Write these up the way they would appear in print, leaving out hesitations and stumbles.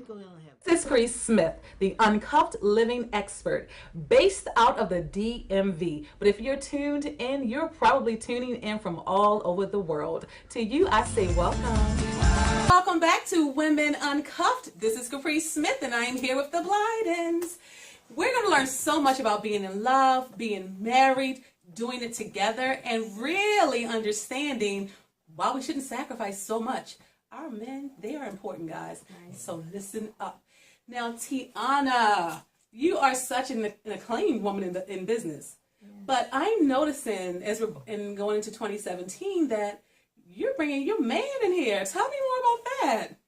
going to have. This is Caprice Smith, the Uncuffed living expert, based out of the DMV. But if you're tuned in, you're probably tuning in from all over the world. To you, I say welcome. Welcome back to Women Uncuffed. This is Caprice Smith, and I am here with the Blydens. We're going to learn so much about being in love, being married, doing it together, and really understanding why we shouldn't sacrifice so much. Our men, they are important, guys. Right. So listen up. Now, Tiana, you are such an acclaimed woman in business. Yeah. But I'm noticing, as we're going into 2017, that you're bringing your man in here. Tell me more about that.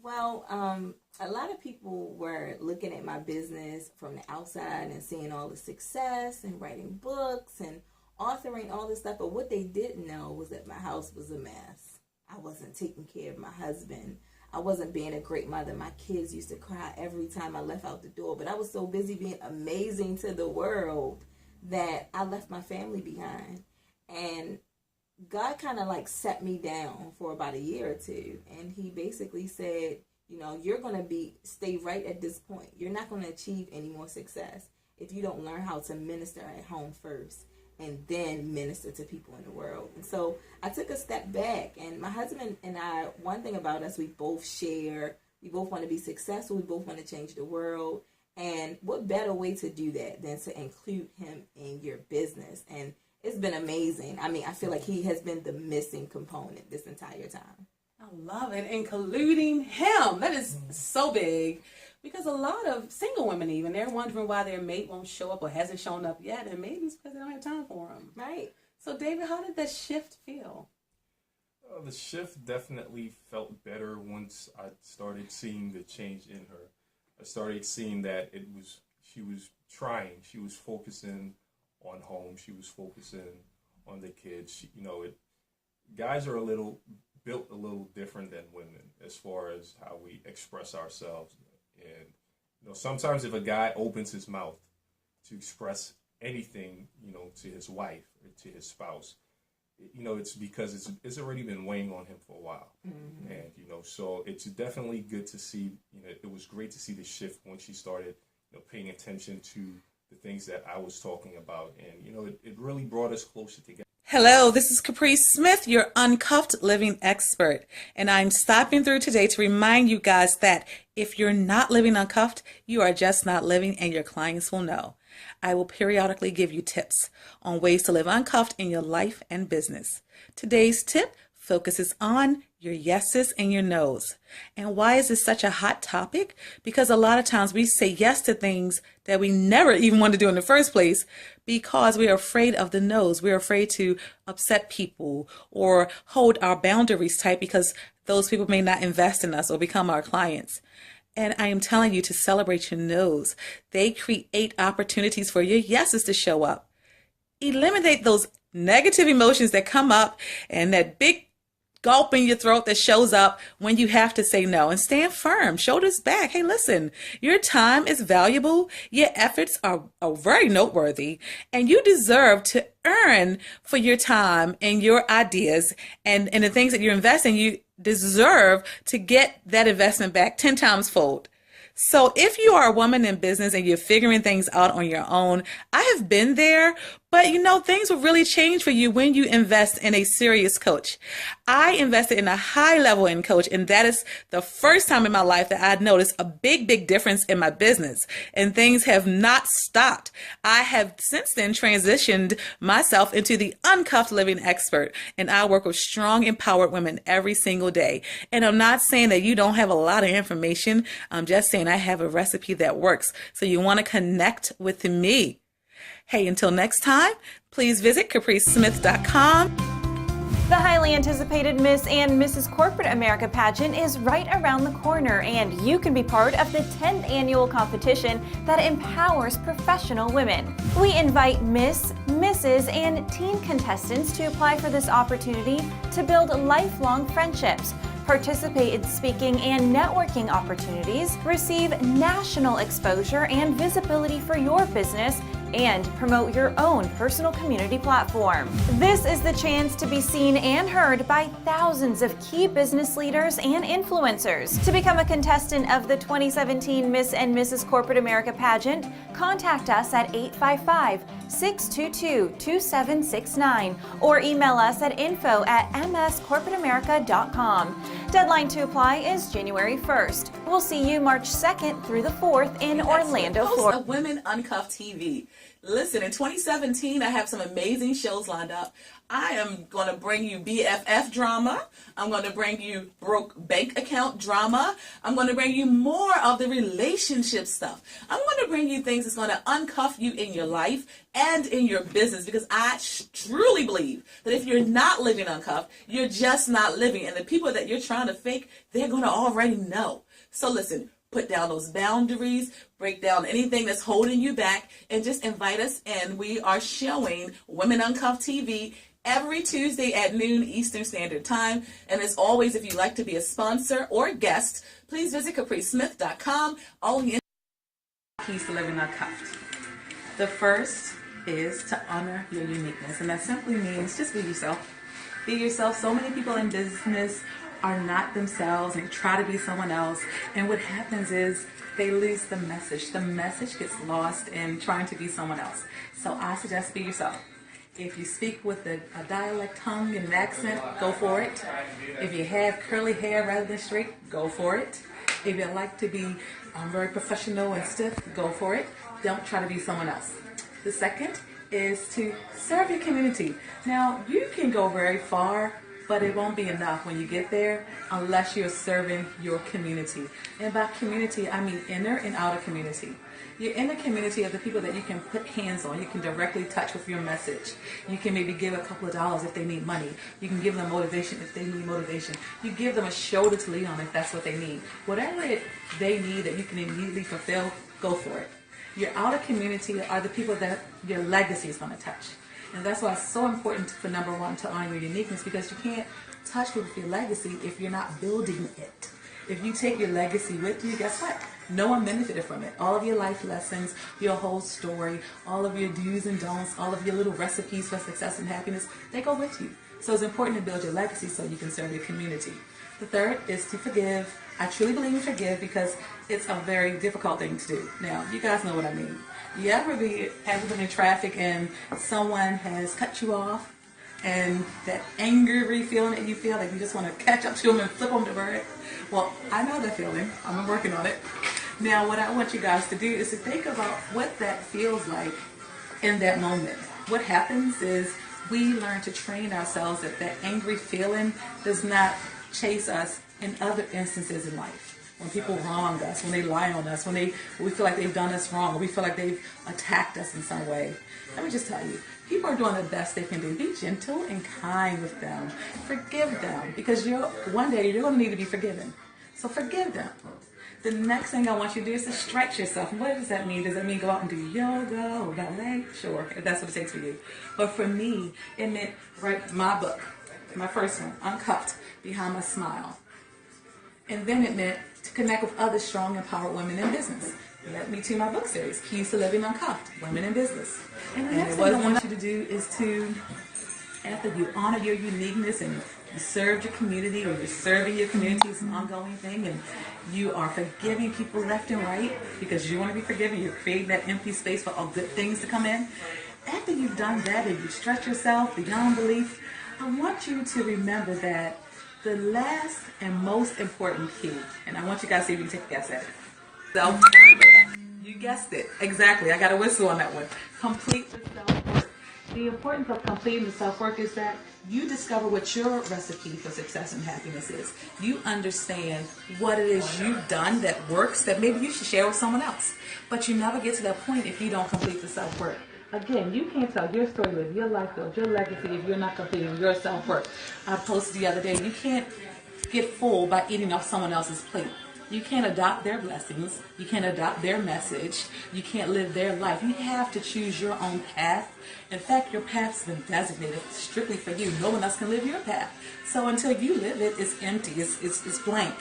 Well, a lot of people were looking at my business from the outside and seeing all the success and writing books and authoring all this stuff. But what they didn't know was that my house was a mess. I wasn't taking care of my husband. I wasn't being a great mother. My kids used to cry every time I left out the door. But I was so busy being amazing to the world that I left my family behind. And God kind of like set me down for about a year or two. And he basically said, you know, you're going to stay right at this point. You're not going to achieve any more success if you don't learn how to minister at home first and then minister to people in the world. And so I took a step back, and my husband and I, one thing about us, we both want to be successful, we both want to change the world. And what better way to do that than to include him in your business? And it's been amazing. I mean, I feel like he has been the missing component this entire time. I love it. Including him. That is so big. Because a lot of single women even, they're wondering why their mate won't show up or hasn't shown up yet. And maybe it's because they don't have time for him. Right. So, David, how did that shift feel? The shift definitely felt better once I started seeing the change in her. I started seeing that she was trying. She was focusing on home. She was focusing on the kids. Guys are built a little different than women as far as how we express ourselves. And sometimes if a guy opens his mouth to express anything, to his wife or to his spouse, it's because it's already been weighing on him for a while. Mm-hmm. And so it's definitely good to see. It was great to see the shift when she started paying attention to the things that I was talking about, and it really brought us closer together. Hello, this is Caprice Smith, your Uncuffed living expert, and I'm stopping through today to remind you guys that if you're not living uncuffed, you are just not living, and your clients will know. I will periodically give you tips on ways to live uncuffed in your life and business. Today's tip focuses on your yeses and your nos. And why is this such a hot topic? Because a lot of times we say yes to things that we never even want to do in the first place because we are afraid of the no's. We're afraid to upset people or hold our boundaries tight because those people may not invest in us or become our clients. And I am telling you to celebrate your no's. They create opportunities for your yeses to show up. Eliminate those negative emotions that come up and that big gulp in your throat that shows up when you have to say no, and stand firm, shoulders back. Hey, listen, your time is valuable. Your efforts are very noteworthy, and you deserve to earn for your time and your ideas and the things that you're investing. You deserve to get that investment back 10 times fold. So if you are a woman in business and you're figuring things out on your own, I have been there, but things will really change for you when you invest in a serious coach. I invested in a high level in coach, and that is the first time in my life that I noticed a big, big difference in my business, and things have not stopped. I have since then transitioned myself into the Uncuffed living expert, and I work with strong, empowered women every single day. And I'm not saying that you don't have a lot of information. I'm just saying I have a recipe that works. So you want to connect with me. Hey, until next time, please visit capricesmith.com. The highly anticipated Miss and Mrs. Corporate America pageant is right around the corner, and you can be part of the 10th annual competition that empowers professional women. We invite Miss, Mrs., and teen contestants to apply for this opportunity to build lifelong friendships, participate in speaking and networking opportunities, receive national exposure and visibility for your business, and promote your own personal community platform. This is the chance to be seen and heard by thousands of key business leaders and influencers. To become a contestant of the 2017 Miss and Mrs. Corporate America pageant, contact us at 855-622-2769 or email us at info@mscorporateamerica.com. Deadline to apply is January 1st. We'll see you March 2nd through the 4th in Orlando, Florida. Of Women Uncuffed TV. Listen, in 2017, I have some amazing shows lined up. I am going to bring you BFF drama. I'm going to bring you broke bank account drama. I'm going to bring you more of the relationship stuff. I'm going to bring you things that's going to uncuff you in your life and in your business, because I truly believe that if you're not living uncuffed, you're just not living. And the people that you're trying to fake, they're going to already know. So listen, put down those boundaries, break down anything that's holding you back, and just invite us in. We are showing Women Uncuffed TV every Tuesday at noon Eastern Standard Time. And as always, if you'd like to be a sponsor or a guest, please visit capricesmith.com. All the keys to living uncuffed. The first is to honor your uniqueness, and that simply means just be yourself. Be yourself. So many people in business are not themselves and try to be someone else, and what happens is they lose the message. The message gets lost in trying to be someone else. So I suggest be yourself. If you speak with a dialect tongue and an accent, go for it. If you have curly hair rather than straight, go for it. If you like to be very professional and stiff, go for it. Don't try to be someone else. The second is to serve your community. Now, you can go very far, but it won't be enough when you get there unless you're serving your community. And by community, I mean inner and outer community. Your inner community are the people that you can put hands on, you can directly touch with your message. You can maybe give a couple of dollars if they need money. You can give them motivation if they need motivation. You give them a shoulder to lean on if that's what they need. Whatever they need that you can immediately fulfill, go for it. Your outer community are the people that your legacy is going to touch. And that's why it's so important for number one to honor your uniqueness, because you can't touch with your legacy if you're not building it. If you take your legacy with you, guess what? No one benefited from it. All of your life lessons, your whole story, all of your do's and don'ts, all of your little recipes for success and happiness, they go with you. So it's important to build your legacy so you can serve your community. The third is to forgive. I truly believe in forgive because it's a very difficult thing to do. Now, you guys know what I mean. You ever been in traffic and someone has cut you off, and that angry feeling that you feel like you just want to catch up to them and flip them the bird? Well, I know that feeling. I'm working on it. Now, what I want you guys to do is to think about what that feels like in that moment. What happens is we learn to train ourselves that that angry feeling does not chase us in other instances in life. When people wrong us, when they lie on us, when we feel like they've done us wrong, or we feel like they've attacked us in some way. Let me just tell you, people are doing the best they can do. Be gentle and kind with them. Forgive them, because one day you're going to need to be forgiven. So forgive them. The next thing I want you to do is to stretch yourself. And what does that mean? Does that mean go out and do yoga or ballet? Sure, if that's what it takes for you. But for me, it meant write my book, my first one, Uncuffed, Behind My Smile. And then it meant to connect with other strong, empowered women in business. Led me to my book series, Keys to Living Uncuffed, Women in Business. And the next thing I want you to do is to, after you honor your uniqueness and you serve your community, or you're serving your community, it's an ongoing thing, and you are forgiving people left and right because you want to be forgiven, you're creating that empty space for all good things to come in. After you've done that and you stretch yourself beyond belief, I want you to remember that the last and most important key, and I want you guys to see if you can take a guess at it. So, you guessed it. Exactly. I got a whistle on that one. Complete the self-work. The importance of completing the self-work is that you discover what your recipe for success and happiness is. You understand what it is you've done that works that maybe you should share with someone else. But you never get to that point if you don't complete the self-work. Again, you can't tell your story, live your life, build your legacy if you're not completing your self-work. I posted the other day, you can't get full by eating off someone else's plate. You can't adopt their blessings. You can't adopt their message. You can't live their life. You have to choose your own path. In fact, your path's been designated strictly for you. No one else can live your path. So until you live it, it's empty. It's blank.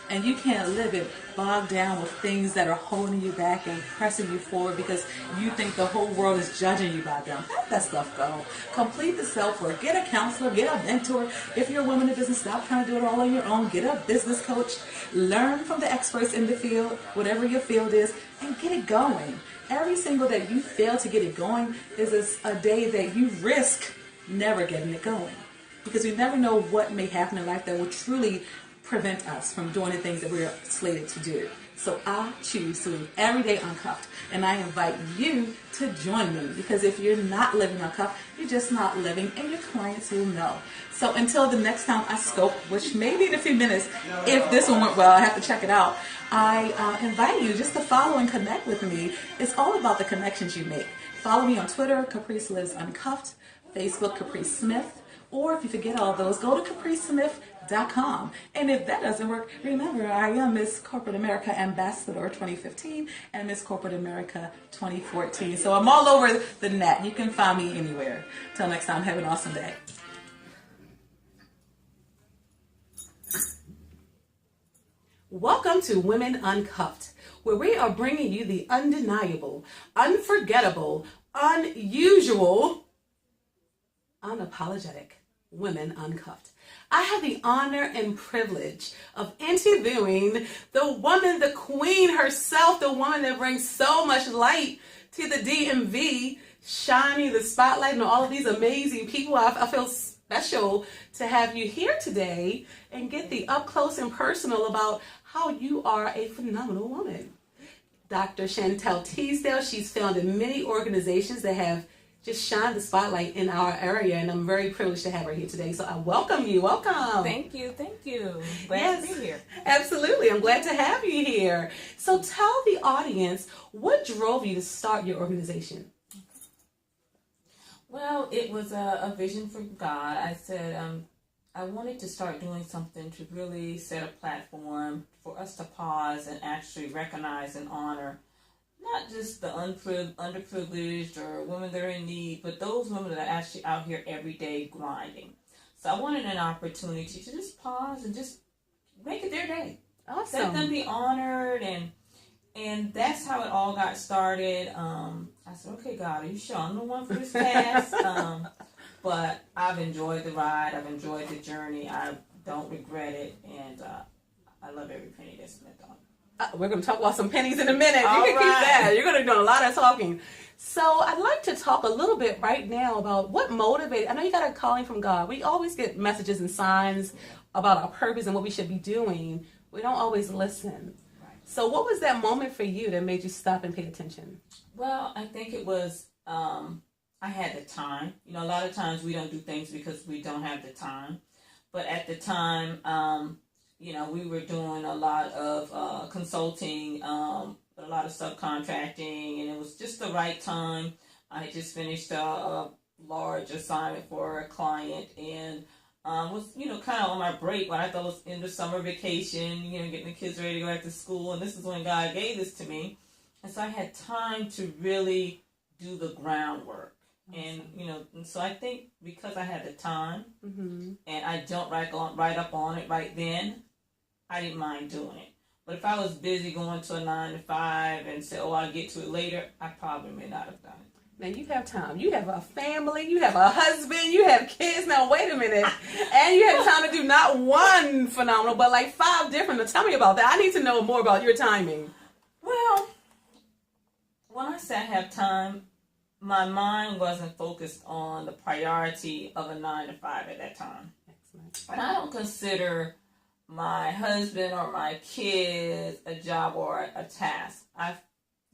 And you can't live it bogged down with things that are holding you back and pressing you forward because you think the whole world is judging you by them. Let that stuff go. Complete the self-work. Get a counselor, get a mentor. If you're a woman in business, stop trying to do it all on your own. Get a business coach. Learn from the experts in the field, whatever your field is, and get it going. Every single day you fail to get it going is a day that you risk never getting it going. Because we never know what may happen in life that will truly prevent us from doing the things that we're slated to do. So I choose to live every day uncuffed, and I invite you to join me, because if you're not living uncuffed, you're just not living, and your clients will know. So until the next time I scope, which may be in a few minutes, if this one went well, I have to check it out. I invite you just to follow and connect with me. It's all about the connections you make. Follow me on Twitter, Caprice Lives Uncuffed, Facebook, Caprice Smith, or if you forget all those, go to capricesmith.com. And if that doesn't work, remember, I am Miss Corporate America Ambassador 2015 and Miss Corporate America 2014. So I'm all over the net. You can find me anywhere. Till next time, have an awesome day. Welcome to Women Uncuffed, where we are bringing you the undeniable, unforgettable, unusual, unapologetic Women Uncuffed. I have the honor and privilege of interviewing the woman, the queen herself, the woman that brings so much light to the DMV, shining the spotlight on all of these amazing people. I feel special to have you here today and get the up close and personal about how you are a phenomenal woman. Dr. Chantel Teasdale, she's founded many organizations that have just shined the spotlight in our area, and I'm very privileged to have her here today. So I welcome you. Welcome. Thank you. Glad to be here. Absolutely. I'm glad to have you here. So tell the audience, what drove you to start your organization? Well, it was a vision from God. I said I wanted to start doing something to really set a platform for us to pause and actually recognize and honor not just the underprivileged or women that are in need, but those women that are actually out here every day grinding. So I wanted an opportunity to just pause and just make it their day. Awesome. Let them be honored, and that's how it all got started. I said, okay, God, are you sure I'm the one for this task? But I've enjoyed the ride. I've enjoyed the journey. I don't regret it, and I love every penny that's spent on it. We're going to talk about some pennies in a minute. You All can right. keep that. You're going to be doing a lot of talking. So I'd like to talk a little bit right now about what motivated. I know you got a calling from God. We always get messages and signs about our purpose and what we should be doing. We don't always listen. Right. So what was that moment for you that made you stop and pay attention? Well, I think it was I had the time. You know, a lot of times we don't do things because we don't have the time. But at the time, you know, we were doing a lot of consulting, a lot of subcontracting, and it was just the right time. I had just finished a large assignment for a client, and was, you know, kind of on my break when I thought it was in the summer vacation, you know, getting the kids ready to go back to school, and this is when God gave this to me. And so I had time to really do the groundwork. Awesome. And, you know, and so I think because I had the time, and I don't write up on it right then, I didn't mind doing it. But if I was busy going to a 9 to 5 and said, oh, I'll get to it later, I probably may not have done it. Now you have time. You have a family. You have a husband. You have kids. Now wait a minute. And you have time to do not one phenomenal, but like 5 different. Tell me about that. I need to know more about your timing. Well, when I say I have time, my mind wasn't focused on the priority of a 9 to 5 at that time. Excellent. And I don't consider my husband or my kids a job or a task.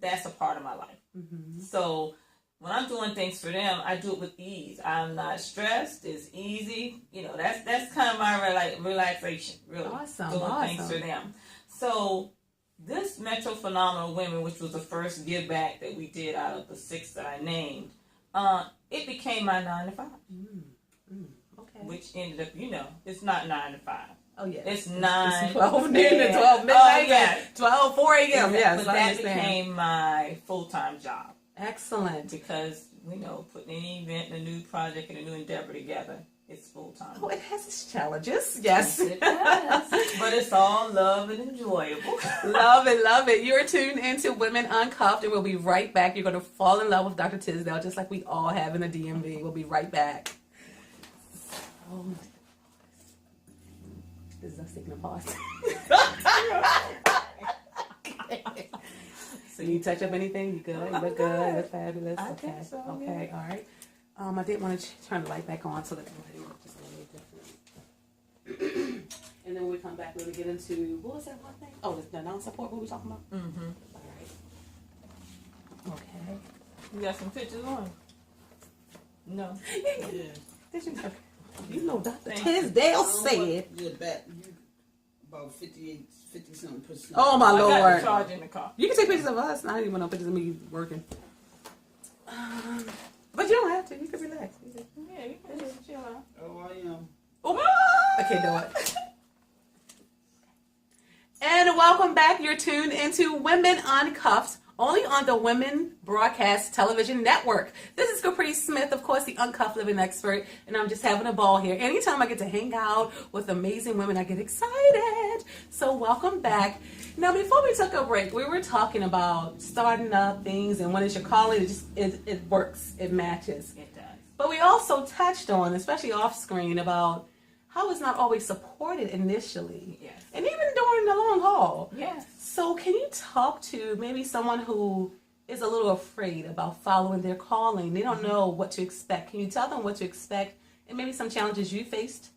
That's a part of my life. So when I'm doing things for them, I do it with ease. I'm not stressed. It's easy. You know, that's kind of my relaxation, really. Awesome. Doing things for them. So this Metro Phenomenal Women, which was the first give back that we did out of the 6 that I named, it became my 9 to 5. Okay. Which ended up, you know, it's not 9 to 5. Oh, yeah. It's 9. It's 12 noon to 12 midnight. Oh, yeah. 12, 4 a.m. Exactly. Yes, But I that understand. became my full-time job. Excellent. Because, you know, putting any event, a new project, and a new endeavor together it's full-time. Oh, it has its challenges. Yes. It does. But it's all love and enjoyable. Love it, love it. You're tuned into Women Uncuffed, and we'll be right back. You're going to fall in love with Dr. Tisdale, just like we all have in the DMV. We'll be right back. Oh, this is us taking a pause. So you touch up anything? You good? You look good? That's fabulous. I Okay. think so, Okay. yeah. All right. I did want to turn the light back on so that the lighting looked just a little different. And then when we come back, we're going to get into, what was that one thing? Oh, the non-support, what we talking about? Mm-hmm. All right. Okay. You got some pictures on? No. Yeah. Did you? Okay. You know Dr. Thank Tisdale I don't know said. what- Yeah, you about 50-something%. Oh, my I got the Lord. charge in the car. You can take pictures of us. I don't even want no pictures of me working. But you don't have to. You can relax. Yeah, you can just chill out. Oh, I am. Oh, I can't do it. And welcome back. You're tuned into Women Uncuffed, only on the Women Broadcast Television Network. This is Caprice Smith, of course, the Uncuffed Living Expert, and I'm just having a ball here. Anytime I get to hang out with amazing women, I get excited. So welcome back. Now, before we took a break, we were talking about starting up things, and when it's your calling, it works, it matches. It does. But we also touched on, especially off screen, about how it's not always supported initially. Yes. And even during the long haul. Yes. So can you talk to maybe someone who is a little afraid about following their calling? They don't know what to expect. Can you tell them what to expect and maybe some challenges you faced?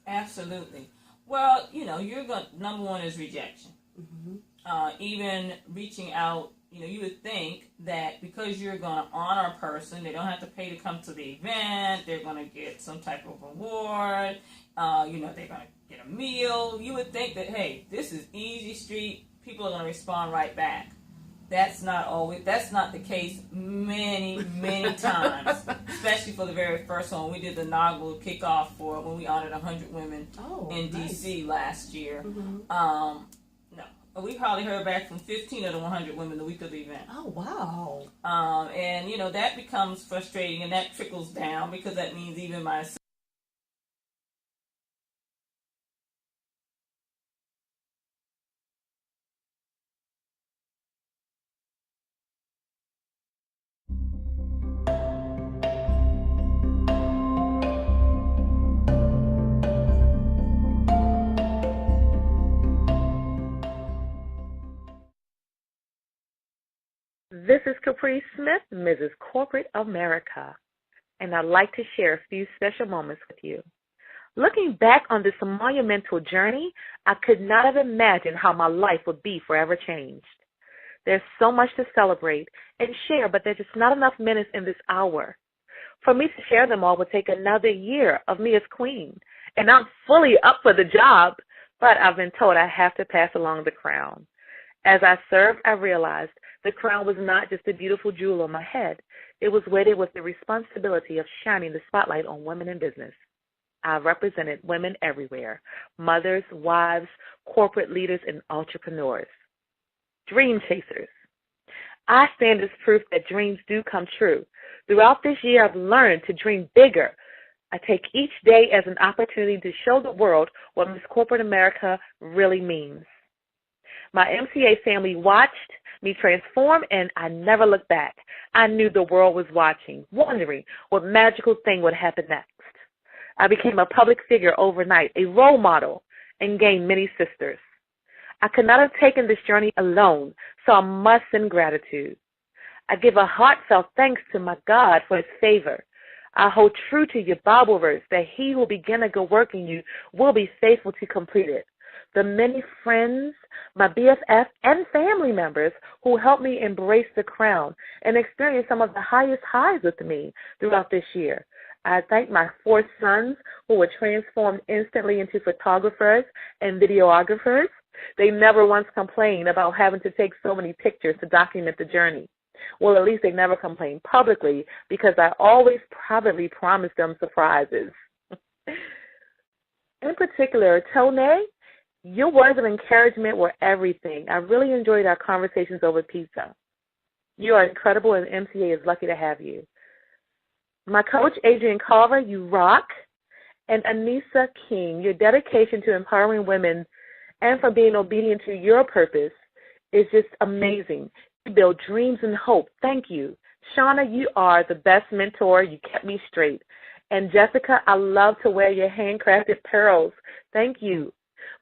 Absolutely. Well, you're going. Number one is rejection. Mm-hmm. Even reaching out, you would think that because you're going to honor a person, they don't have to pay to come to the event. They're going to get some type of reward. They're going to get a meal. You would think that, hey, this is easy street. People are going to respond right back. That's not the case many, many times, especially for the very first one. We did the inaugural kickoff for when we honored 100 women in D.C. last year. Mm-hmm. No, we probably heard back from 15 of the 100 women the week of the event. Oh, wow. And, that becomes frustrating, and that trickles down because that means even my This is Caprice Smith, Mrs. Corporate America, and I'd like to share a few special moments with you. Looking back on this monumental journey, I could not have imagined how my life would be forever changed. There's so much to celebrate and share, but there's just not enough minutes in this hour. For me to share them all would take another year of me as queen, and I'm fully up for the job, but I've been told I have to pass along the crown. As I served, I realized the crown was not just a beautiful jewel on my head. It was weighted with the responsibility of shining the spotlight on women in business. I represented women everywhere, mothers, wives, corporate leaders, and entrepreneurs. Dream chasers. I stand as proof that dreams do come true. Throughout this year, I've learned to dream bigger. I take each day as an opportunity to show the world what Miss Corporate America really means. My MCA family watched me transform, and I never looked back. I knew the world was watching, wondering what magical thing would happen next. I became a public figure overnight, a role model, and gained many sisters. I could not have taken this journey alone, so I must send gratitude. I give a heartfelt thanks to my God for his favor. I hold true to your Bible verse that he who began a good work in you will be faithful to complete it. The many friends, my BFF, and family members who helped me embrace the crown and experience some of the highest highs with me throughout this year. I thank my 4 sons who were transformed instantly into photographers and videographers. They never once complained about having to take so many pictures to document the journey. Well, at least they never complained publicly because I always privately promised them surprises. In particular, Tone, your words of encouragement were everything. I really enjoyed our conversations over pizza. You are incredible, and MCA is lucky to have you. My coach, Adrian Carver, you rock. And Anissa King, your dedication to empowering women and for being obedient to your purpose is just amazing. You build dreams and hope. Thank you. Shauna, you are the best mentor. You kept me straight. And Jessica, I love to wear your handcrafted pearls. Thank you.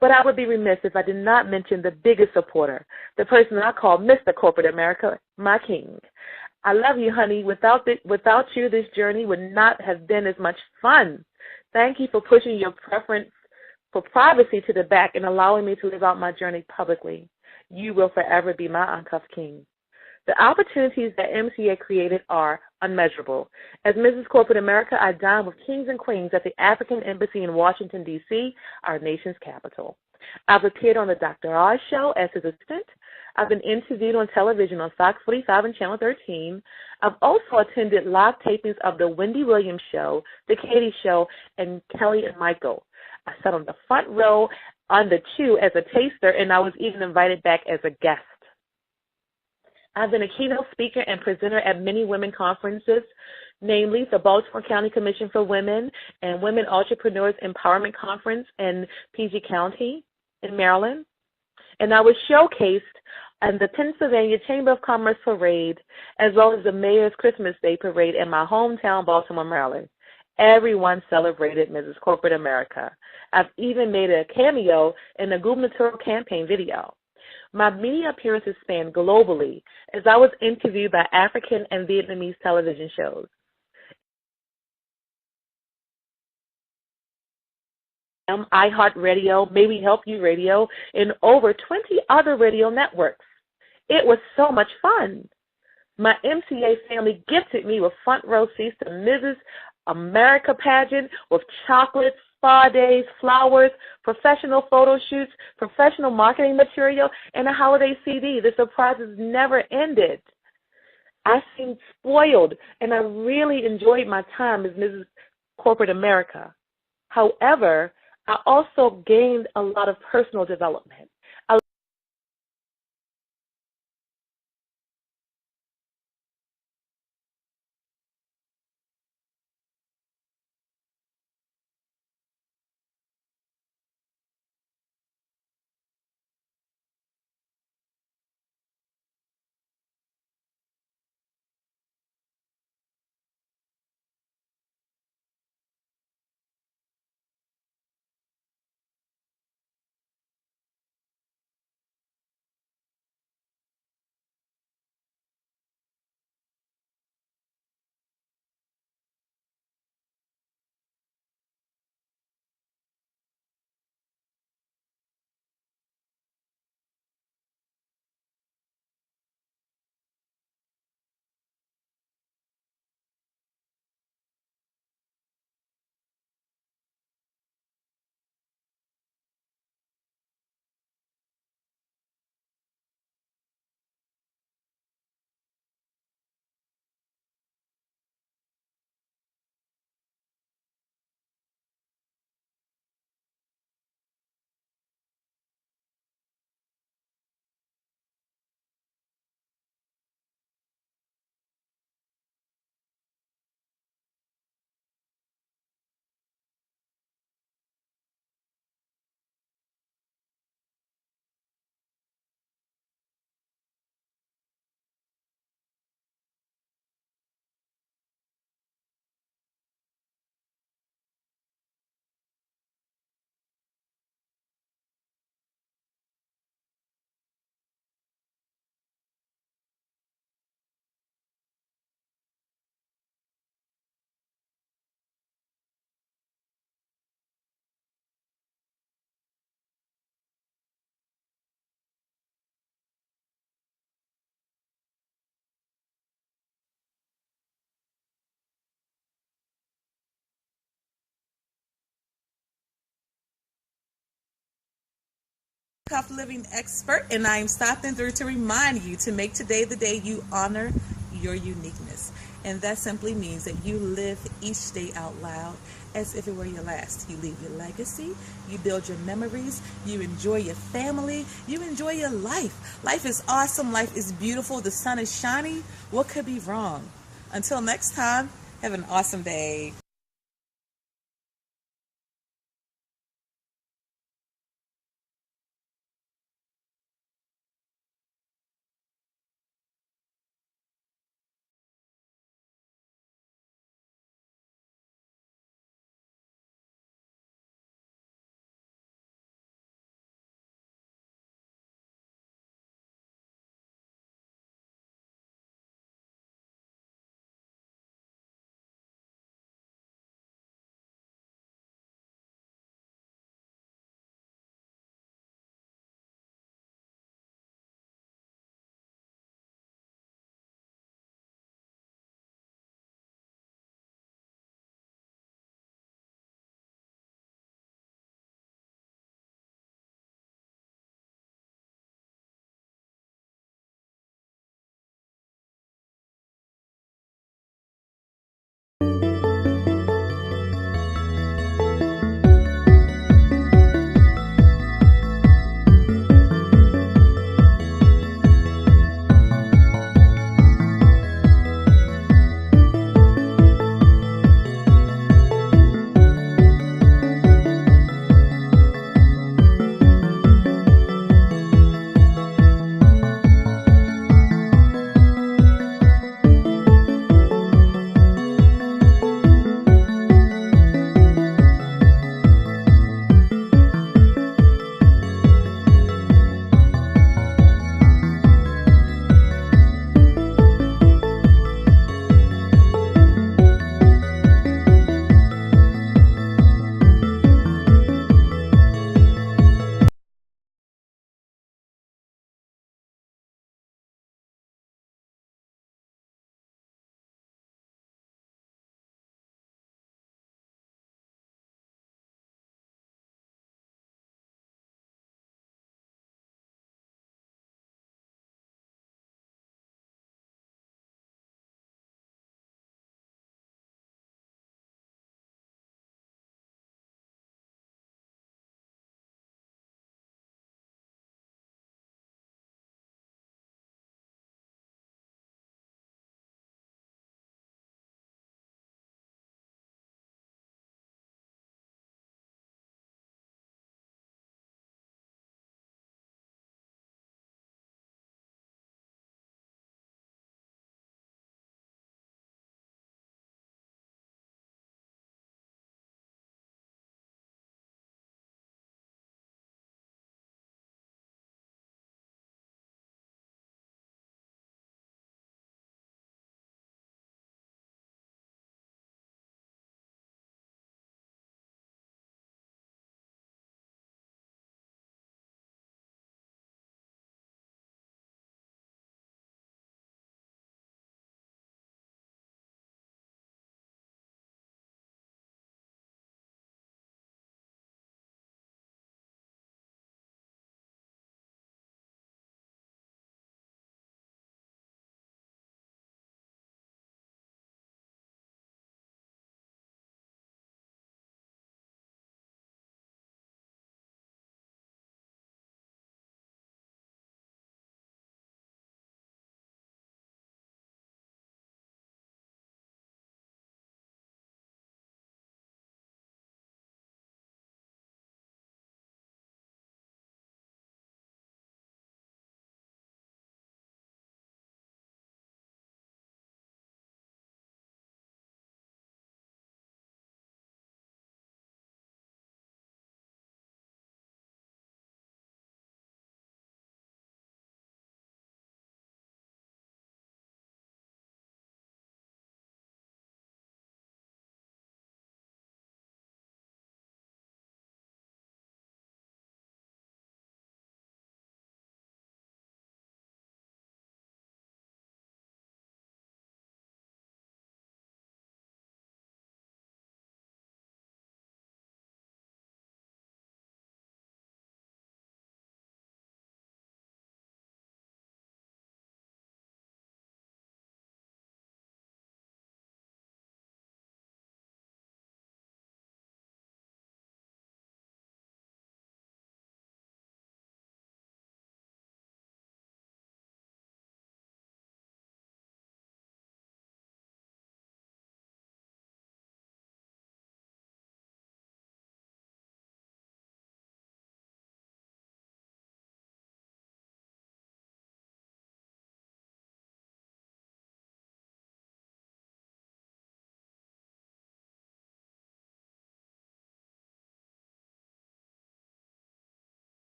But I would be remiss if I did not mention the biggest supporter, the person I call Mr. Corporate America, my king. I love you, honey. Without you, this journey would not have been as much fun. Thank you for pushing your preference for privacy to the back and allowing me to live out my journey publicly. You will forever be my Uncuffed king. The opportunities that MCA created are unmeasurable. As Mrs. Corporate America, I dine with kings and queens at the African Embassy in Washington, D.C., our nation's capital. I've appeared on the Dr. Oz show as his assistant. I've been interviewed on television on Fox 45 and Channel 13. I've also attended live tapings of The Wendy Williams Show, The Katie Show, and Kelly and Michael. I sat on the front row on the queue as a taster, and I was even invited back as a guest. I've been a keynote speaker and presenter at many women conferences, namely the Baltimore County Commission for Women and Women Entrepreneurs Empowerment Conference in PG County in Maryland. And I was showcased in the Pennsylvania Chamber of Commerce Parade, as well as the Mayor's Christmas Day Parade in my hometown, Baltimore, Maryland. Everyone celebrated Mrs. Corporate America. I've even made a cameo in the gubernatorial campaign video. My media appearances span globally as I was interviewed by African and Vietnamese television shows. iHeartRadio, Maybe Help You Radio, and over 20 other radio networks. It was so much fun. My MCA family gifted me with front row seats to Mrs. America pageant with chocolates, spa days, flowers, professional photo shoots, professional marketing material, and a holiday CD. The surprises never ended. I seemed spoiled, and I really enjoyed my time as Mrs. Corporate America. However, I also gained a lot of personal development. Uncuffed living expert, and I am stopping through to remind you to make today the day you honor your uniqueness. And that simply means that you live each day out loud as if it were your last. You leave your legacy, you build your memories, you enjoy your family, you enjoy your life. Life is awesome, life is beautiful, the sun is shining. What could be wrong? Until next time, have an awesome day.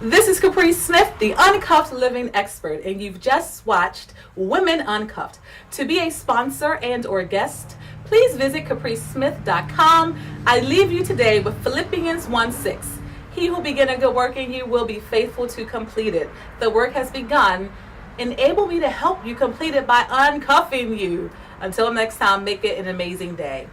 This is Caprice Smith, the Uncuffed Living Expert, and you've just watched Women Uncuffed. To be a sponsor and or guest, please visit capricesmith.com. I leave you today with Philippians 1:6. He who began a good work in you will be faithful to complete it. The work has begun. Enable me to help you complete it by uncuffing you. Until next time, make it an amazing day.